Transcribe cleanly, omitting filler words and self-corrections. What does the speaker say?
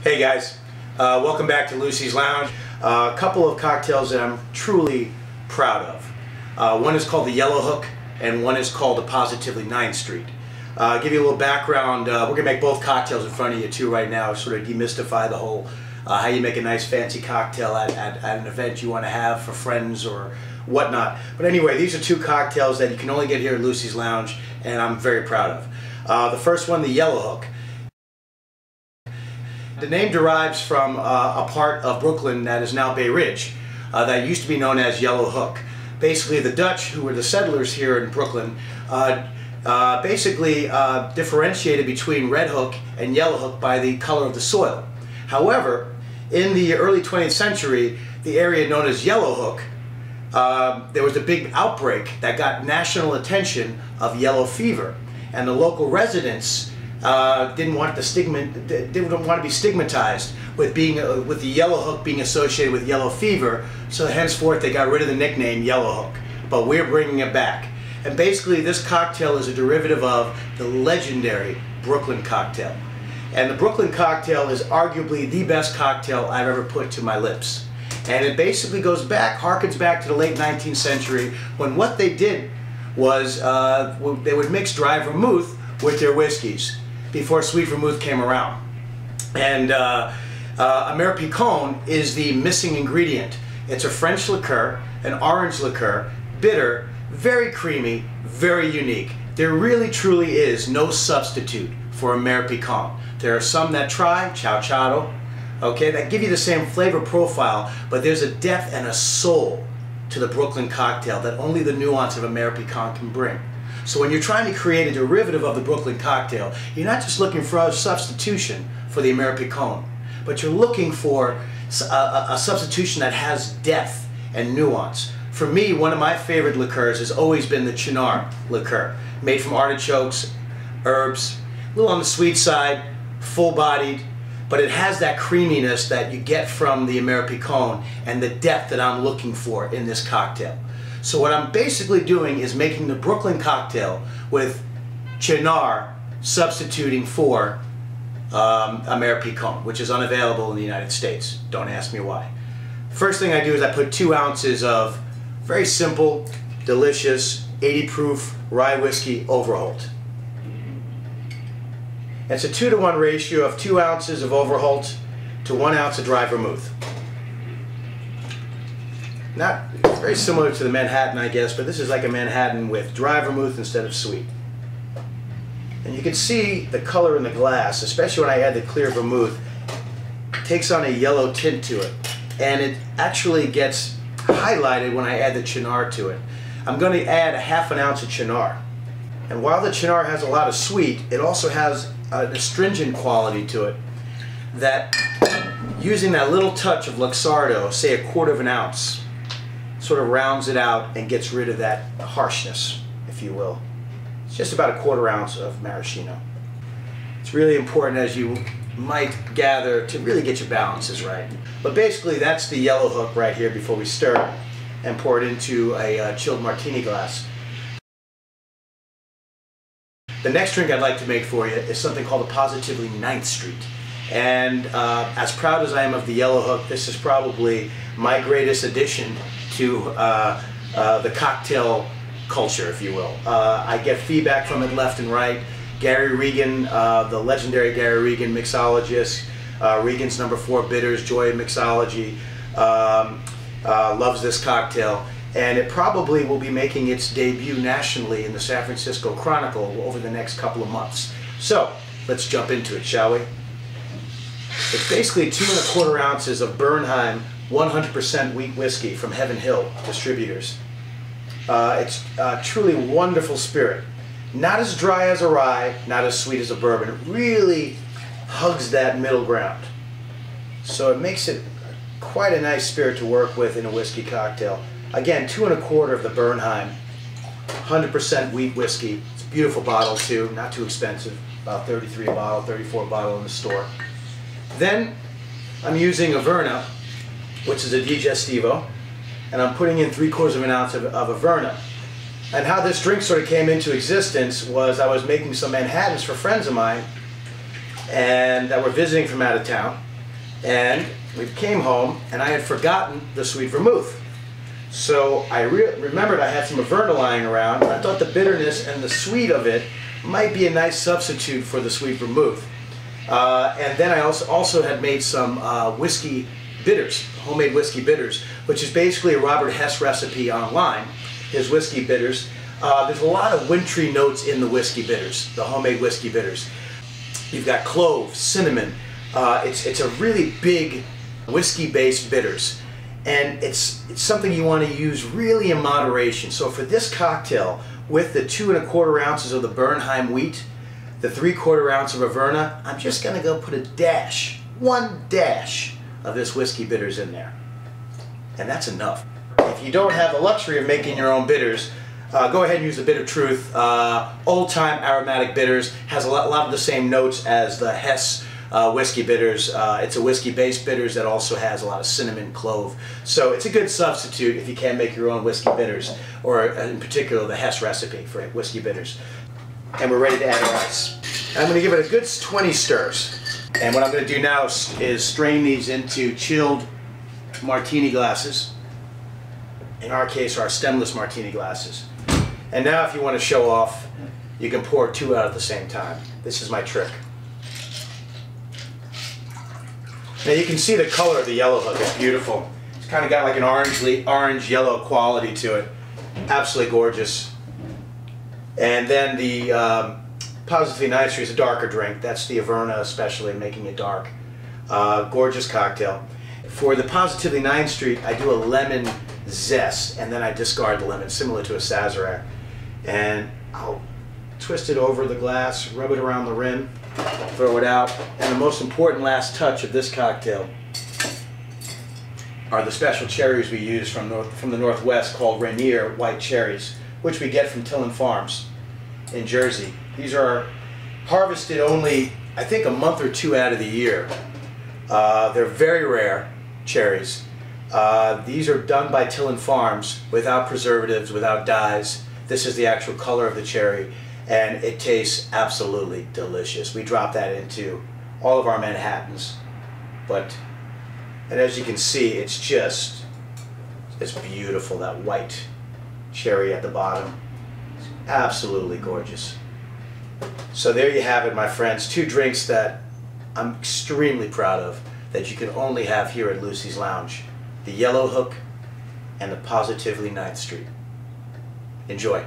Hey guys, welcome back to Lucey's Lounge. A couple of cocktails that I'm truly proud of. One is called the Yellow Hook and one is called the Positively 9th Street. Give you a little background. We're going to make both cocktails in front of you too right now, sort of demystify the whole how you make a nice fancy cocktail at an event you want to have for friends or whatnot. But anyway, these are two cocktails that you can only get here at Lucey's Lounge and I'm very proud of. The first one, the Yellow Hook. The name derives from a part of Brooklyn that is now Beverage, that used to be known as Yellow Hoek. Basically, the Dutch, who were the settlers here in Brooklyn, basically differentiated between Red Hook and Yellow Hook by the color of the soil. However, in the early 20th century, the area known as Yellow Hoek, there was a big outbreak that got national attention of yellow fever, and the local residents didn't want to be stigmatized with with the Yellow Hook being associated with yellow fever. So henceforth they got rid of the nickname Yellow Hook, but we're bringing it back. And basically this cocktail is a derivative of the legendary Brooklyn cocktail. And the Brooklyn cocktail is arguably the best cocktail I've ever put to my lips. And it basically harkens back to the late 19th century, when what they did was they would mix dry vermouth with their whiskeys before sweet vermouth came around. And Aromatic is the missing ingredient. It's a French liqueur, an orange liqueur, bitter, very creamy, very unique. There really truly is no substitute for Aromatic. There are some that try, Chao, okay, that give you the same flavor profile, but there's a depth and a soul to the Brooklyn cocktail that only the nuance of Aromatic can bring. So when you're trying to create a derivative of the Brooklyn cocktail, you're not just looking for a substitution for the Aromatic, but you're looking for a substitution that has depth and nuance. For me, one of my favorite liqueurs has always been the Chinar liqueur, made from artichokes, herbs, a little on the sweet side, full-bodied, but it has that creaminess that you get from the Aromatic and the depth that I'm looking for in this cocktail. So what I'm basically doing is making the Brooklyn cocktail with Chinar substituting for Aromatic, which is unavailable in the United States. Don't ask me why. First thing I do is I put 2 ounces of very simple, delicious, 80 proof rye whiskey Overholt. It's a 2-to-1 ratio of 2 ounces of Overholt to 1 ounce of dry vermouth. It's very similar to the Manhattan, I guess, but this is like a Manhattan with dry vermouth instead of sweet. And you can see the color in the glass, especially when I add the clear vermouth. It takes on a yellow tint to it, and it actually gets highlighted when I add the Chinar to it. I'm going to add a ½ ounce of Chinar. And while the Chinar has a lot of sweet, it also has an astringent quality to it that, using that little touch of Luxardo, say 1/4 ounce, sort of rounds it out and gets rid of that harshness, if you will. It's just about 1/4 ounce of maraschino. It's really important, as you might gather, to really get your balances right. But basically that's the Yellow Hook right here before we stir and pour it into a chilled martini glass. The next drink I'd like to make for you is something called the Positively 9th Street. And as proud as I am of the Yellow Hook, this is probably my greatest addition to the cocktail culture, if you will. I get feedback from it left and right. Gary Regan, the legendary Gary Regan mixologist, Regan's No. 4 Bitters, Joy of Mixology, loves this cocktail. And it probably will be making its debut nationally in the San Francisco Chronicle over the next couple of months. So, let's jump into it, shall we? It's basically 2 1/4 ounces of Bernheim 100% wheat whiskey from Heaven Hill Distributors. It's a truly wonderful spirit. Not as dry as a rye, not as sweet as a bourbon. It really hugs that middle ground. So it makes it quite a nice spirit to work with in a whiskey cocktail. Again, 2 1/4 of the Bernheim 100% wheat whiskey. It's a beautiful bottle too, not too expensive. About $33 a bottle, $34 a bottle in the store. Then I'm using Averna, which is a digestivo, and I'm putting in 3/4 ounce of Averna. And how this drink sort of came into existence was I was making some Manhattans for friends of mine and that were visiting from out of town, And we came home and I had forgotten the sweet vermouth. So I remembered I had some Averna lying around, and I thought the bitterness and the sweet of it might be a nice substitute for the sweet vermouth. And then I also had made some whiskey bitters, homemade whiskey bitters, which is basically a Robert Hess recipe online, his whiskey bitters. There's a lot of wintry notes in the whiskey bitters, the homemade whiskey bitters. You've got clove, cinnamon. It's a really big whiskey-based bitters. And it's something you want to use really in moderation. So for this cocktail, with the 2 1/4 ounces of the Bernheim wheat, the 3/4 ounce of Averna, I'm just going to go put a dash, 1 dash of this whiskey bitters in there. And that's enough. If you don't have the luxury of making your own bitters, go ahead and use the Bitter Truth. Old Time Aromatic Bitters has a lot of the same notes as the Hess whiskey bitters. It's a whiskey-based bitters that also has a lot of cinnamon, clove. So it's a good substitute if you can't make your own whiskey bitters, or in particular the Hess recipe for whiskey bitters. And we're ready to add our ice. I'm going to give it a good 20 stirs. And what I'm going to do now is strain these into chilled martini glasses. In our case, our stemless martini glasses. And now if you want to show off, you can pour 2 out at the same time. This is my trick. Now you can see the color of the Yellow Hook. It's beautiful. It's kind of got like an orange-yellow quality to it. Absolutely gorgeous. And then the Positively Ninth Street is a darker drink. That's the Averna especially, making it dark. Gorgeous cocktail. For the Positively Ninth Street, I do a lemon zest, and then I discard the lemon, similar to a Sazerac. And I'll twist it over the glass, rub it around the rim, throw it out. And the most important last touch of this cocktail are the special cherries we use from the Northwest called Rainier white cherries, which we get from Tillin Farms in Jersey. These are harvested only, I think, a month or 2 out of the year. They're very rare cherries. These are done by Tillin Farms without preservatives, without dyes. This is the actual color of the cherry, and it tastes absolutely delicious. We drop that into all of our Manhattans. And as you can see, it's beautiful, that white cherry at the bottom. It's absolutely gorgeous. So there you have it, my friends. 2 drinks that I'm extremely proud of, that you can only have here at Lucey's Lounge. The Yellow Hook and the Positively Ninth Street. Enjoy.